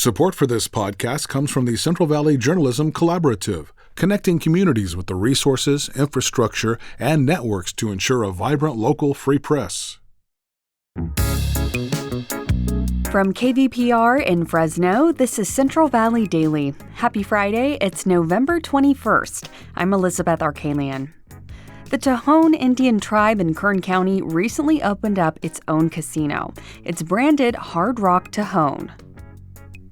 Support for this podcast comes from the Central Valley Journalism Collaborative, connecting communities with the resources, infrastructure, and networks to ensure a vibrant local free press. From KVPR in Fresno, this is Central Valley Daily. Happy Friday, it's November 21st. I'm Elizabeth Arkalian. The Tejon Indian Tribe in Kern County recently opened up its own casino. It's branded Hard Rock Tejon.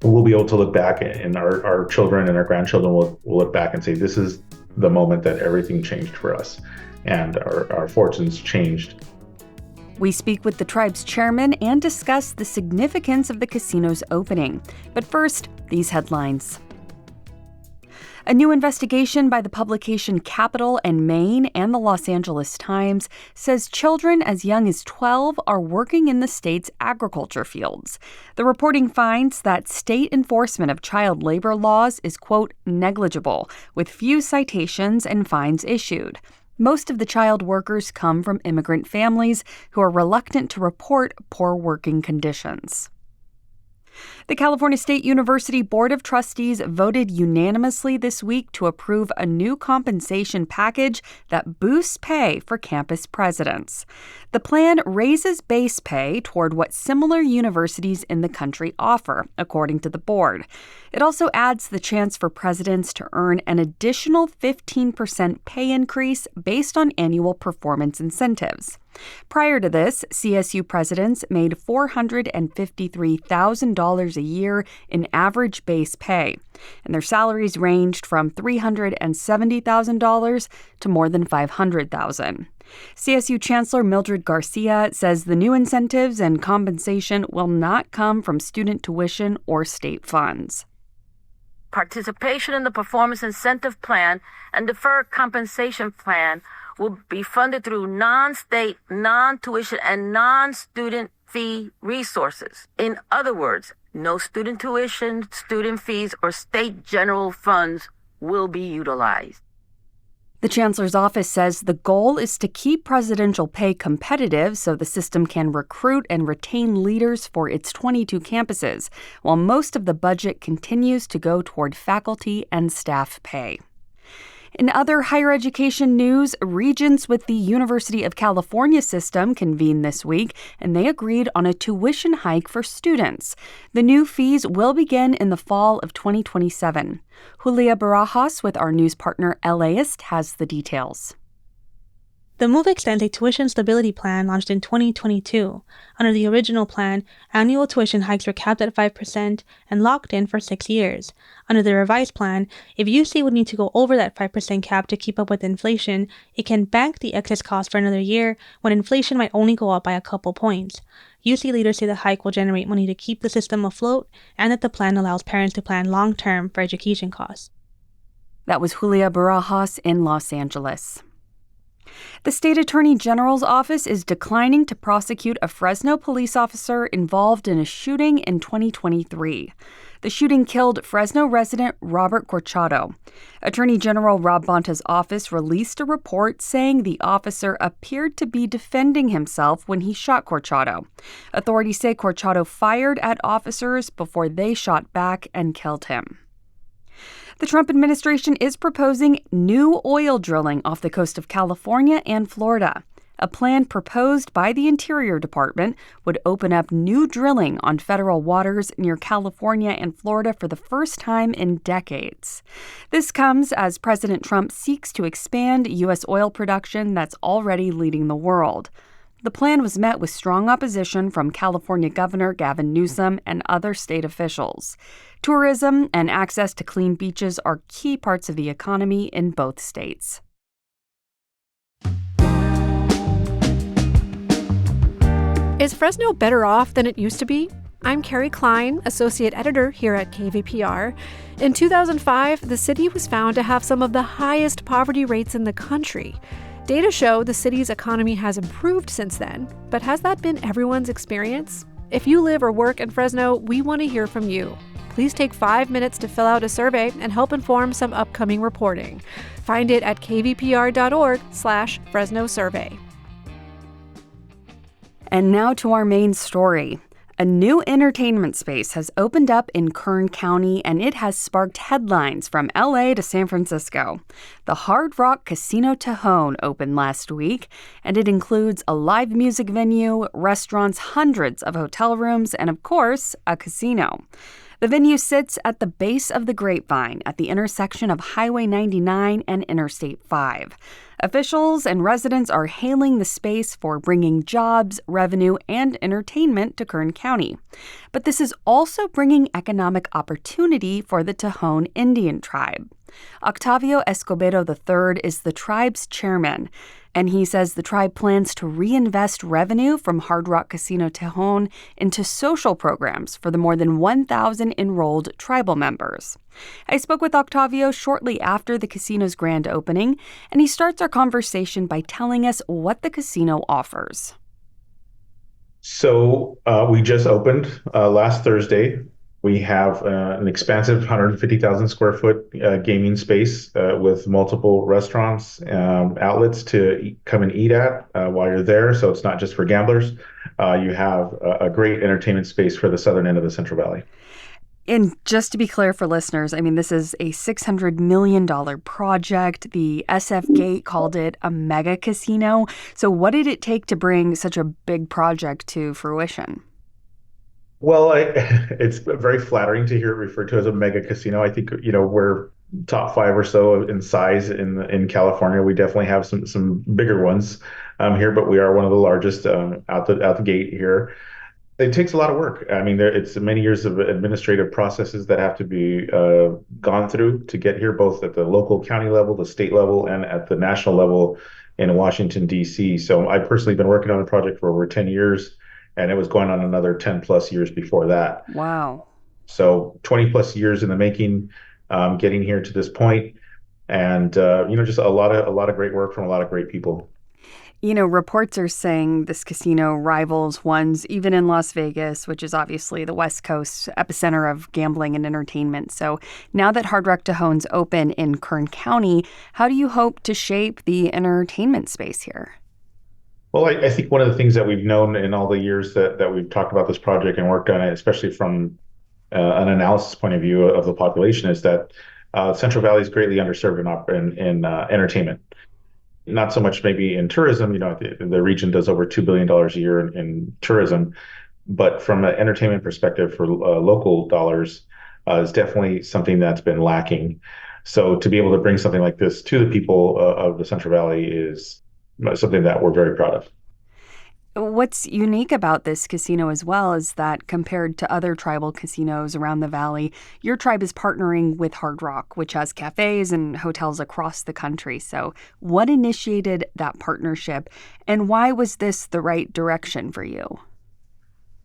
We'll be able to look back, and our children and our grandchildren will look back and say, this is the moment that everything changed for us and our fortunes changed. We speak with the tribe's chairman and discuss the significance of the casino's opening. But first, these headlines. A new investigation by the publication Capital and Maine and the Los Angeles Times says children as young as 12 are working in the state's agriculture fields. The reporting finds that state enforcement of child labor laws is, quote, negligible, with few citations and fines issued. Most of the child workers come from immigrant families who are reluctant to report poor working conditions. The California State University Board of Trustees voted unanimously this week to approve a new compensation package that boosts pay for campus presidents. The plan raises base pay toward what similar universities in the country offer, according to the board. It also adds the chance for presidents to earn an additional 15% pay increase based on annual performance incentives. Prior to this, CSU presidents made $453,000 a year in average base pay, and their salaries ranged from $370,000 to more than $500,000. CSU Chancellor Mildred Garcia says the new incentives and compensation will not come from student tuition or state funds. Participation in the Performance Incentive Plan and Deferred Compensation Plan will be funded through non-state, non-tuition, and non-student fee resources. In other words, no student tuition, student fees, or state general funds will be utilized. The chancellor's office says the goal is to keep presidential pay competitive so the system can recruit and retain leaders for its 22 campuses, while most of the budget continues to go toward faculty and staff pay. In other higher education news, regents with the University of California system convened this week, and they agreed on a tuition hike for students. The new fees will begin in the fall of 2027. Julia Barajas with our news partner LAist has the details. The move extends a tuition stability plan launched in 2022. Under the original plan, annual tuition hikes were capped at 5% and locked in for 6 years. Under the revised plan, if UC would need to go over that 5% cap to keep up with inflation, it can bank the excess cost for another year when inflation might only go up by a couple points. UC leaders say the hike will generate money to keep the system afloat and that the plan allows parents to plan long-term for education costs. That was Julia Barajas in Los Angeles. The state attorney general's office is declining to prosecute a Fresno police officer involved in a shooting in 2023. The shooting killed Fresno resident Robert Corchado. Attorney General Rob Bonta's office released a report saying the officer appeared to be defending himself when he shot Corchado. Authorities say Corchado fired at officers before they shot back and killed him. The Trump administration is proposing new oil drilling off the coast of California and Florida. A plan proposed by the Interior Department would open up new drilling on federal waters near California and Florida for the first time in decades. This comes as President Trump seeks to expand U.S. oil production that's already leading the world. The plan was met with strong opposition from California Governor Gavin Newsom and other state officials. Tourism and access to clean beaches are key parts of the economy in both states. Is Fresno better off than it used to be? I'm Carrie Klein, Associate Editor here at KVPR. In 2005, the city was found to have some of the highest poverty rates in the country. Data show the city's economy has improved since then, but has that been everyone's experience? If you live or work in Fresno, we want to hear from you. Please take 5 minutes to fill out a survey and help inform some upcoming reporting. Find it at kvpr.org/Fresno survey. And now to our main story. A new entertainment space has opened up in Kern County, and it has sparked headlines from LA to San Francisco. The Hard Rock Casino Tejon opened last week, and it includes a live music venue, restaurants, hundreds of hotel rooms, and of course, a casino. The venue sits at the base of the Grapevine at the intersection of Highway 99 and Interstate 5. Officials and residents are hailing the space for bringing jobs, revenue, and entertainment to Kern County. But this is also bringing economic opportunity for the Tejon Indian Tribe. Octavio Escobedo III is the tribe's chairman, and he says the tribe plans to reinvest revenue from Hard Rock Casino Tejon into social programs for the more than 1,000 enrolled tribal members. I spoke with Octavio shortly after the casino's grand opening, and he starts our conversation by telling us what the casino offers. So we just opened last Thursday. We have an expansive 150,000 square foot gaming space with multiple restaurants, outlets to come and eat at while you're there. So it's not just for gamblers. You have a great entertainment space for the southern end of the Central Valley. And just to be clear for listeners, I mean, this is a $600 million project. The SF Gate called it a mega casino. So what did it take to bring such a big project to fruition? Well, it's very flattering to hear it referred to as a mega casino. I think, we're top 5 or so in size in California. We definitely have some bigger ones here, but we are one of the largest out the gate here. It takes a lot of work. I mean, it's many years of administrative processes that have to be gone through to get here, both at the local county level, the state level, and at the national level in Washington, D.C. So I've personally been working on the project for over 10 years, and it was going on another 10 plus years before that. Wow. So 20 plus years in the making, getting here to this point, and just a lot of great work from a lot of great people. Reports are saying this casino rivals ones even in Las Vegas, which is obviously the West Coast epicenter of gambling and entertainment. So now that Hard Rock Tejon's open in Kern County, how do you hope to shape the entertainment space here? Well, I think one of the things that we've known in all the years that we've talked about this project and worked on it, especially from an analysis point of view of the population, is that Central Valley is greatly underserved in entertainment. Not so much maybe in tourism, the region does over $2 billion a year in tourism, but from an entertainment perspective for local dollars is definitely something that's been lacking. So to be able to bring something like this to the people of the Central Valley is something that we're very proud of. What's unique about this casino as well is that compared to other tribal casinos around the valley, your tribe is partnering with Hard Rock, which has cafes and hotels across the country. So what initiated that partnership, and why was this the right direction for you?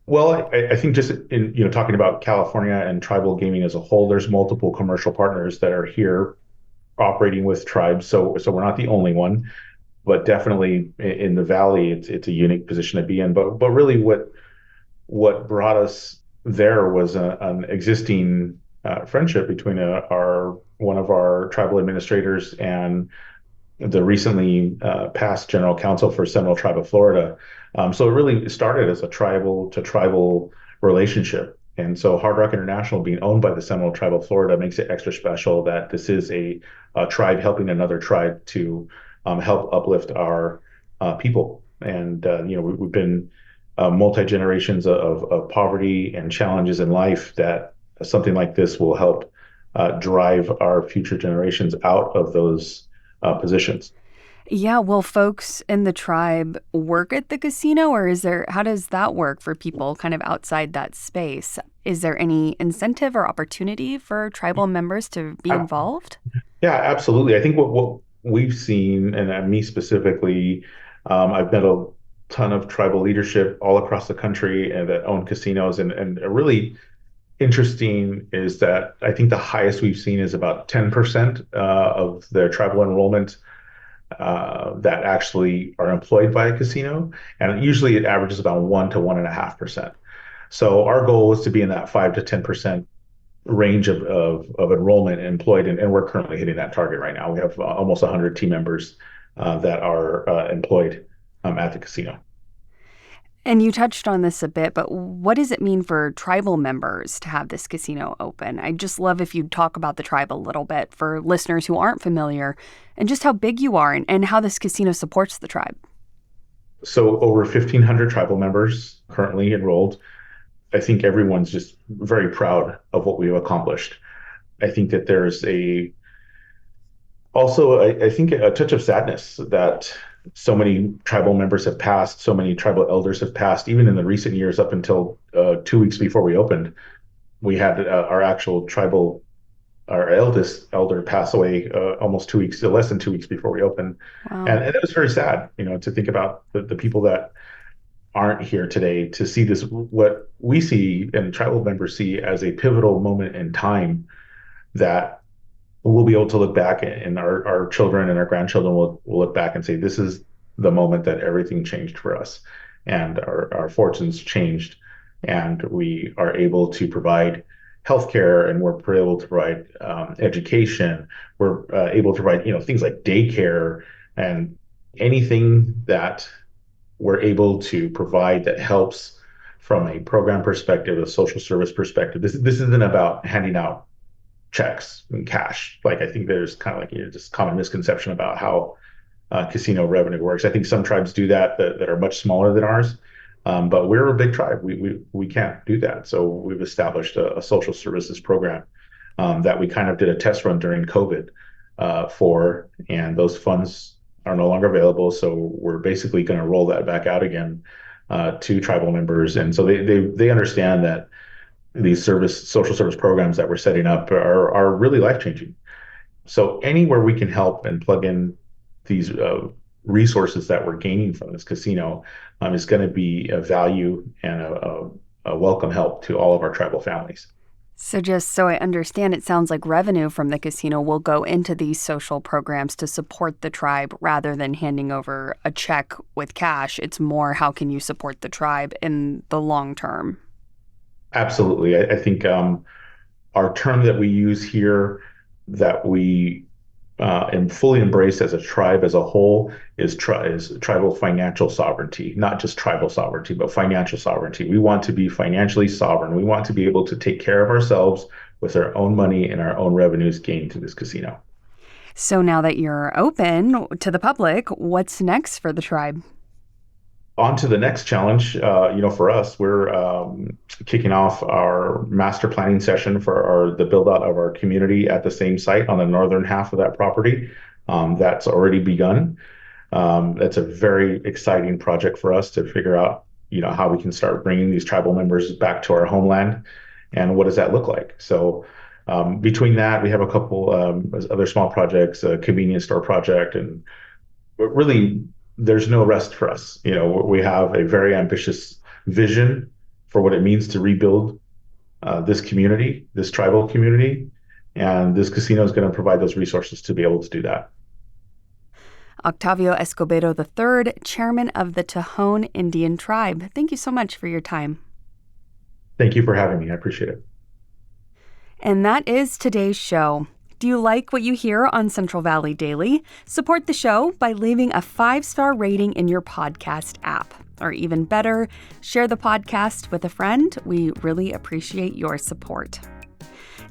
Well, I think just in talking about California and tribal gaming as a whole, there's multiple commercial partners that are here operating with tribes. So we're not the only one. But definitely in the valley, it's a unique position to be in. But really, what brought us there was an existing friendship between one of our tribal administrators and the recently passed general counsel for Seminole Tribe of Florida. So it really started as a tribal to tribal relationship. And so Hard Rock International being owned by the Seminole Tribe of Florida makes it extra special that this is a tribe helping another tribe to help uplift our people. And, we've been multi-generations of poverty and challenges in life that something like this will help drive our future generations out of those positions. Yeah, will folks in the tribe work at the casino, or how does that work for people kind of outside that space? Is there any incentive or opportunity for tribal members to be involved? Yeah, absolutely. I think what we've seen, and me specifically, I've met a ton of tribal leadership all across the country and that own casinos. And really interesting is that I think the highest we've seen is about 10% of their tribal enrollment that actually are employed by a casino. And usually it averages about 1 to 1.5%. So our goal is to be in that 5 to 10% range of enrollment employed, and we're currently hitting that target right now. We have almost 100 team members that are employed at the casino. And you touched on this a bit, but what does it mean for tribal members to have this casino open? I'd just love if you'd talk about the tribe a little bit for listeners who aren't familiar, and just how big you are and how this casino supports the tribe. So over 1,500 tribal members currently enrolled. I think everyone's just very proud of what we've accomplished. I think that there's I think a touch of sadness that so many tribal members have passed, so many tribal elders have passed, even in the recent years up until 2 weeks before we opened. We had our eldest elder pass away almost 2 weeks, less than 2 weeks before we opened. Wow. And it was very sad, to think about the people that aren't here today, to see this, what we see and tribal members see as a pivotal moment in time that we'll be able to look back, and our children and our grandchildren will look back and say, this is the moment that everything changed for us and our fortunes changed, and we are able to provide healthcare, and we're able to provide education. We're able to provide things like daycare and anything that we're able to provide that helps from a program perspective, a social service perspective. This isn't about handing out checks and cash. Like, I think there's kind of just common misconception about how casino revenue works. I think some tribes do that are much smaller than ours, but we're a big tribe. We can't do that. So we've established a social services program that we kind of did a test run during COVID for, and those funds are no longer available. So we're basically going to roll that back out again to tribal members, and so they understand that these social service programs that we're setting up are really life-changing. So anywhere we can help and plug in these resources that we're gaining from this casino is going to be a value and a welcome help to all of our tribal families. So just so I understand, it sounds like revenue from the casino will go into these social programs to support the tribe rather than handing over a check with cash. It's more, how can you support the tribe in the long term? Absolutely. I think our term that we use here that we fully embrace as a tribe as a whole is tribal financial sovereignty, not just tribal sovereignty, but financial sovereignty. We want to be financially sovereign. We want to be able to take care of ourselves with our own money and our own revenues gained through this casino. So now that you're open to the public, what's next for the tribe? On to the next challenge. For us, we're kicking off our master planning session for the build out of our community at the same site on the northern half of that property. That's already begun. That's a very exciting project for us to figure out, how we can start bringing these tribal members back to our homeland, and what does that look like. So between that, we have a couple other small projects, a convenience store project, and really, there's no rest for us. We have a very ambitious vision for what it means to rebuild this community, this tribal community, and this casino is going to provide those resources to be able to do that. Octavio Escobedo III, chairman of the Tejon Indian Tribe. Thank you so much for your time. Thank you for having me. I appreciate it. And that is today's show. Do you like what you hear on Central Valley Daily? Support the show by leaving a 5-star rating in your podcast app. Or even better, share the podcast with a friend. We really appreciate your support.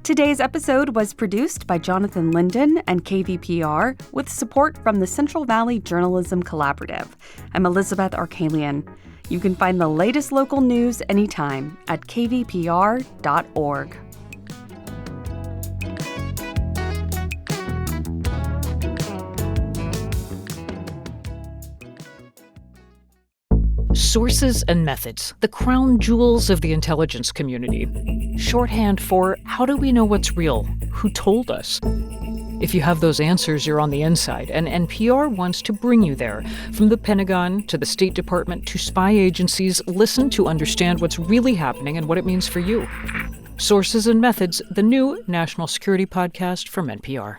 Today's episode was produced by Jonathan Linden and KVPR with support from the Central Valley Journalism Collaborative. I'm Elizabeth Arkalian. You can find the latest local news anytime at kvpr.org. Sources and methods, the crown jewels of the intelligence community. Shorthand for how do we know what's real? Who told us? If you have those answers, you're on the inside, and NPR wants to bring you there. From the Pentagon to the State Department to spy agencies, listen to understand what's really happening and what it means for you. Sources and Methods, the new national security podcast from NPR.